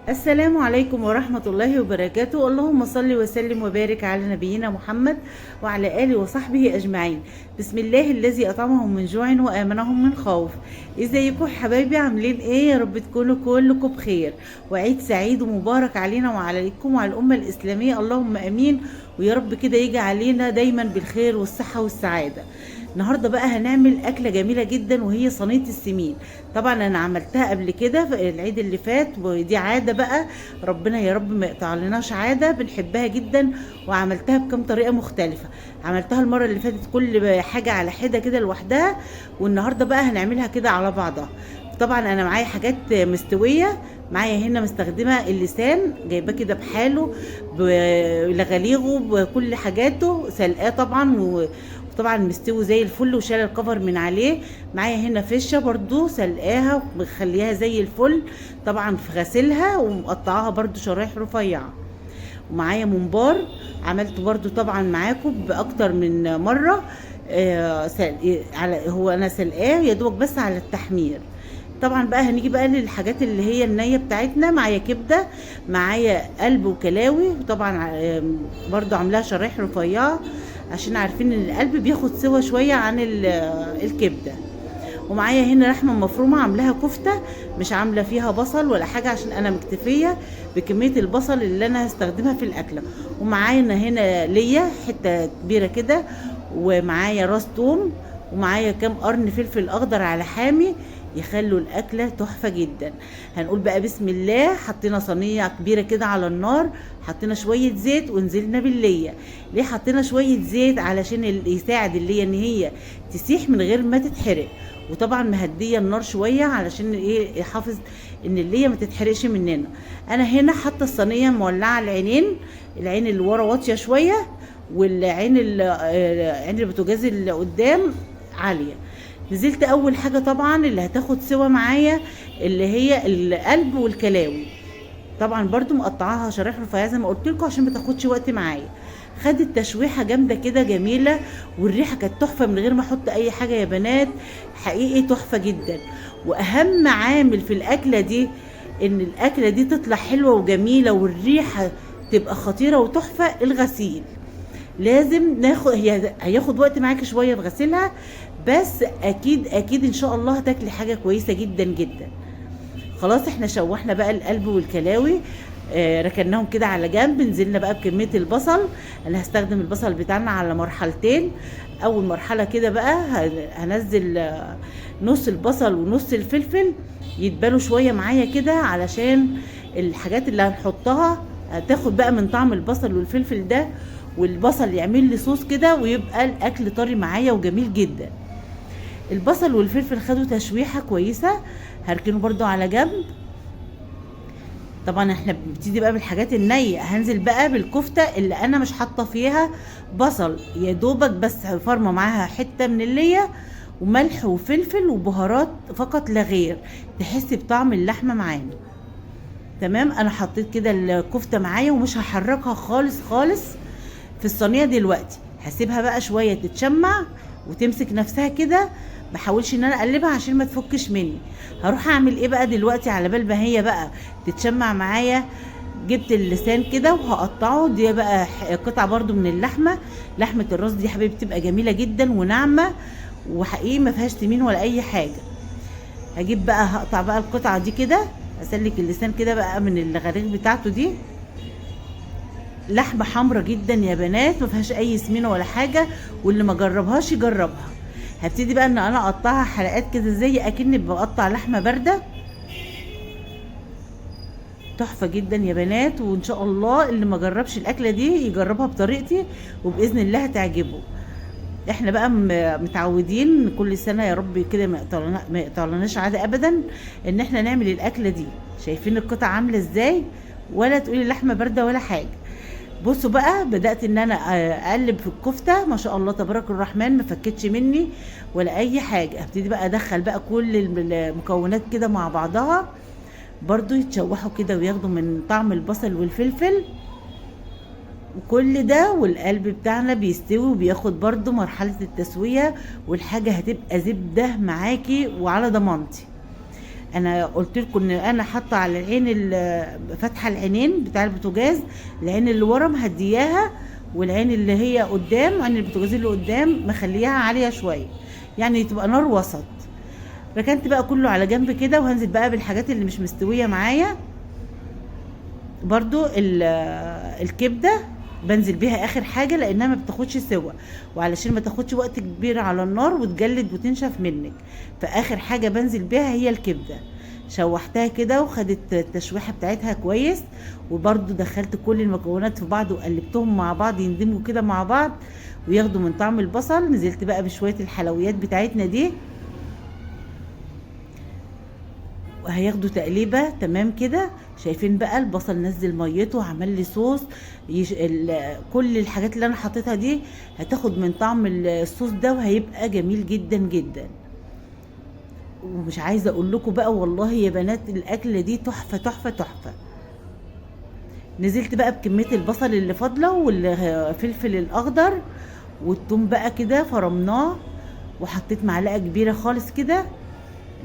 السلام عليكم ورحمة الله وبركاته. اللهم صل وسلم وبارك على نبينا محمد وعلى آله وصحبه أجمعين. بسم الله الذي أطعمهم من جوع وآمنهم من خوف. ازيكم حبايبي؟ عاملين ايه؟ يا رب تكونوا كلكم بخير، وعيد سعيد ومبارك علينا وعليكم وعلى الأمة الإسلامية، اللهم أمين. ويا رب كده يجي علينا دايما بالخير والصحة والسعادة. النهارده بقى هنعمل اكله جميله جدا، وهي صينيه السمين. طبعا انا عملتها قبل كده في العيد اللي فات، ودي عاده بقى ربنا يا رب ما يقطع لناش عاده، بنحبها جدا. وعملتها بكم طريقه مختلفه. عملتها المره اللي فاتت كل حاجه على حده كده لوحدها، والنهارده بقى هنعملها كده على بعضها. طبعا انا معايا حاجات مستويه. معايا هنا مستخدمه اللسان، جايباه كده بحاله بلغاليغه بكل حاجاته، سلقاه طبعا وطبعا مستوي زي الفل، وشال الكفر من عليه. معايا هنا فشه برضو سلقاها ومخليها زي الفل، طبعا في غسلها ومقطعاها برضو شرايح رفيعه. ومعايا ممبار، عملته برضو طبعا معاكم باكتر من مره. هو انا سلقاه يا دوبك بس على التحمير. طبعا بقى هنيجي بقى للحاجات اللي هي النية بتاعتنا. معايا كبدة، معايا قلب وكلاوي، وطبعا برضو عاملاها شرايح رفيعة عشان عارفين ان القلب بياخد سوا شوية عن الكبدة. ومعايا هنا لحمة مفرومة عاملاها كفتة، مش عاملة فيها بصل ولا حاجة عشان انا مكتفية بكمية البصل اللي انا هستخدمها في الاكلة. ومعايا هنا ليا حتة كبيرة كده، ومعايا راس توم، ومعايا كام قرن فلفل اخضر على حامي يخلوا الاكله تحفه جدا. هنقول بقى بسم الله. حطينا صينيه كبيره كده على النار، حطينا شويه زيت ونزلنا بالليه. ليه حطينا شويه زيت؟ علشان يساعد الليه ان هي تسيح من غير ما تتحرق. وطبعا مهديه النار شويه علشان ايه، يحافظ ان الليه ما تتحرقش مننا. انا هنا حاطه الصينيه مولعه العينين، العين اللي ورا واطيه شويه، والعين عين البوتاجاز اللي قدام عاليه. نزلت اول حاجه طبعا اللي هتاخد سوا معايا اللي هي القلب والكلاوي. طبعا برضو مقطعاها شرايح رفيعه زي ما قلت لكم عشان ما تاخدش وقت معايا. خدت تشويحه جامده كده جميله، والريحه كانت تحفه من غير ما احط اي حاجه يا بنات، حقيقي تحفه جدا. واهم عامل في الاكله دي ان الاكله دي تطلع حلوه وجميله والريحه تبقى خطيره وتحفه، الغسيل. لازم هياخد وقت معاكي شويه في غسيلها، بس اكيد اكيد ان شاء الله هتاكلي حاجه كويسه جدا جدا. خلاص احنا شوحنا بقى القلب والكلاوي، ركناهم كده على جنب. نزلنا بقى بكميه البصل. انا هستخدم البصل بتاعنا على مرحلتين. اول مرحله كده بقى هنزل نص البصل ونص الفلفل يتبالوا شويه معايا كده، علشان الحاجات اللي هنحطها هتاخد بقى من طعم البصل والفلفل ده، والبصل يعمل لي صوص كده ويبقى الاكل طري معايا وجميل جدا. البصل والفلفل خدوا تشويحه كويسه، هركنه برضو على جنب. طبعا احنا بنبتدي بقى بالحاجات النية. هنزل بقى بالكفتة اللي انا مش حاطه فيها بصل، يا دوبك بس فرمه معاها حته من اللية وملح وفلفل وبهارات فقط لا غير، تحسي بطعم اللحمه معانا. تمام، انا حطيت كده الكفته معايا ومش هحركها خالص خالص في الصينيه دلوقتي. هسيبها بقى شويه تتشمع وتمسك نفسها كده، بحاولش ان انا اقلبها عشان ما تفكش مني. هروح اعمل ايه بقى دلوقتي على بال ما هي بقى تتشمع معايا؟ جبت اللسان كده وهقطعه. دي بقى قطعه برضو من اللحمه. لحمه الراس دي حبيبي بتبقى جميله جدا وناعمه، وحقيقي ما فيهاش تمين ولا اي حاجه. هجيب بقى هقطع بقى القطعه دي كده، اسلك اللسان كده بقى من الغريق بتاعته. دي لحمه حمرا جدا يا بنات، ما فيهاش اي سمينه ولا حاجه، واللي ما جربهاش يجربها. هبتدي بقى ان انا اقطعها حلقات كده زي اكني بقطع لحمه بارده. تحفه جدا يا بنات، وان شاء الله اللي ما جربش الاكله دي يجربها بطريقتي، وباذن الله هتعجبه. احنا بقى متعودين كل سنه يا رب كده ما يقطعلناش عاده ابدا ان احنا نعمل الاكله دي. شايفين القطع عامله ازاي؟ ولا تقولي لحمه بارده ولا حاجه. بصوا بقى، بدأت ان انا اقلب في الكفتة، ما شاء الله تبارك الرحمن، ما فكتش مني ولا اي حاجة. ابتدي بقى ادخل بقى كل المكونات كده مع بعضها، برضو يتشوحوا كده وياخدوا من طعم البصل والفلفل وكل ده، والقلب بتاعنا بيستوي وبياخد برضو مرحلة التسوية، والحاجة هتبقى زبدة معاكي وعلى ضمانتي. انا قلت لكم ان انا حاطه على العين فاتحه العينين بتاع البوتاجاز، العين اللي ورا مهدياها، والعين اللي هي قدام، عين البوتاجاز اللي قدام مخليها عاليه شويه، يعني تبقى نار وسط. ركنت بقى كله على جنب كده، وهنزل بقى بالحاجات اللي مش مستويه معايا. برضو الكبده بنزل بيها اخر حاجه، لانها ما بتاخدش سوا، وعلشان ما تاخدش وقت كبير على النار وتجلد وتنشف منك، فاخر حاجه بنزل بيها هي الكبده. شوحتها كده وخدت التشويحه بتاعتها كويس، وبرضو دخلت كل المكونات في بعض وقلبتهم مع بعض يندمجوا كده مع بعض وياخدوا من طعم البصل. نزلت بقى بشويه الحلويات بتاعتنا دي، وهياخدوا تقليبه تمام كده. شايفين بقى البصل نزل ميته وعمل لي صوص. كل الحاجات اللي انا حطيتها دي هتاخد من طعم الصوص ده، وهيبقى جميل جدا جدا. ومش عايزه اقول لكم بقى والله يا بنات، الاكله دي تحفه تحفه تحفه. نزلت بقى بكميه البصل اللي فاضله والفلفل الاخضر والثوم بقى كده فرمناه، وحطيت معلقه كبيره خالص كده.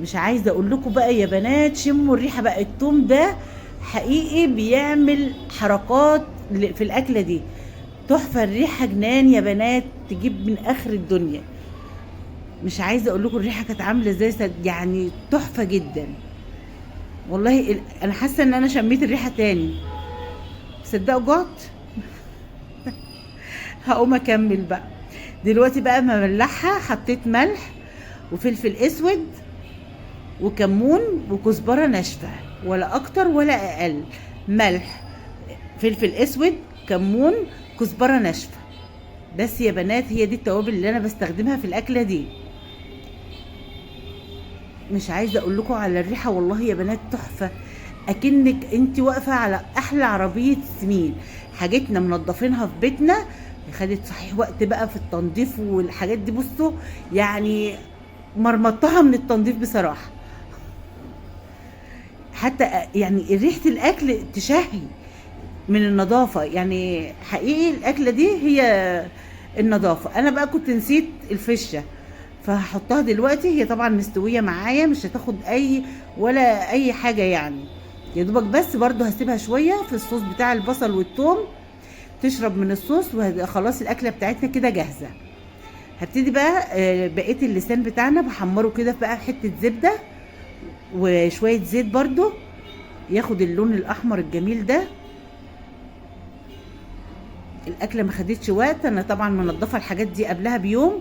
مش عايزه اقول لكم بقى يا بنات، شموا الريحه بقى. الثوم ده حقيقي بيعمل حركات في الاكله دي، تحفه. الريحه جنان يا بنات، تجيب من اخر الدنيا. مش عايزه اقول لكم الريحه كانت عامله ازاي، يعني تحفه جدا والله. انا حاسه ان انا شميت الريحه تاني، صدقوا جعت. هقوم اكمل بقى دلوقتي. بقى مملحها، حطيت ملح وفلفل اسود وكمون وكزبره ناشفه، ولا اكتر ولا اقل. ملح، فلفل اسود، كمون، كزبره ناشفه، بس يا بنات هي دي التوابل اللي انا بستخدمها في الاكله دي. مش عايزه اقول لكم على الريحه والله يا بنات تحفه، اكنك انت واقفه على احلى عربيه سمين. حاجتنا منضفينها في بيتنا، خدت صحيح وقت بقى في التنظيف والحاجات دي. بصوا يعني مرمطتها من التنظيف بصراحه، حتى يعني ريحه الاكل تشهي من النظافه. يعني حقيقي الاكله دي هي النظافه. انا بقى كنت نسيت الفشه، فهحطها دلوقتي. هي طبعا مستويه معايا، مش هتاخد ولا اي حاجه يعني، يا دوبك. بس برضو هسيبها شويه في الصوص بتاع البصل والثوم تشرب من الصوص، وخلاص الاكله بتاعتنا كده جاهزه. هبتدي بقى بقيه اللسان بتاعنا بحمره كده بقى في حته زبده وشويه زيت برضو، ياخد اللون الاحمر الجميل ده. الاكله ما خدتش وقت، انا طبعا منضفه الحاجات دي قبلها بيوم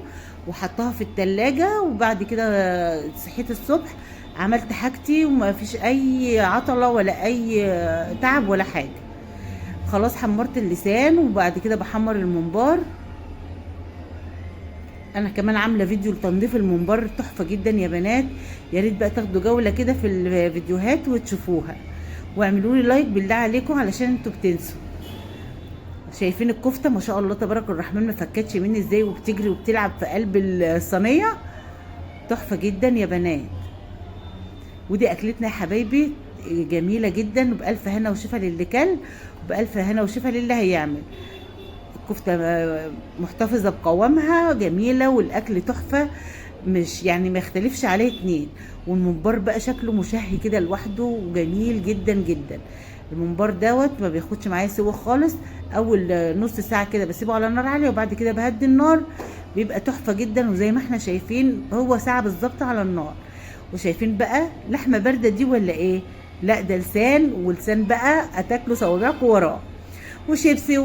وحطها في التلاجة، وبعد كده صحيت الصبح عملت حاجتي وما فيش اي عطله ولا اي تعب ولا حاجه. خلاص حمرت اللسان، وبعد كده بحمر الممبار. انا كمان عامله فيديو لتنظيف الممبار تحفه جدا يا بنات، يا ريت بقى تاخدوا جوله كده في الفيديوهات وتشوفوها، واعملوا لي لايك بالله عليكم علشان انتوا بتنسوا. شايفين الكفته ما شاء الله تبارك الرحمن ما فكتش مني ازاي، وبتجري وبتلعب في قلب الصينيه، تحفه جدا يا بنات. ودي اكلتنا يا حبايبي، جميله جدا، وبالف هنا وشفا للي كل، وبالف هنا وشفا للي هيعمل. الكفته محتفظه بقوامها، جميله، والاكل تحفه، مش يعني ما يختلفش عليه اتنين. والممبار بقى شكله مشهي كده لوحده وجميل جدا جدا. الممبار دوت ما بياخدش معايا سوا خالص. اول نص ساعه كده بسيبه على نار عاليه، وبعد كده بهدي النار، بيبقى تحفه جدا. وزي ما احنا شايفين هو ساعه بالظبط على النار. وشايفين بقى لحمه بارده دي ولا ايه؟ لا ده لسان، ولسان بقى هتاكلوا صوابعكم وراه. وشيبسي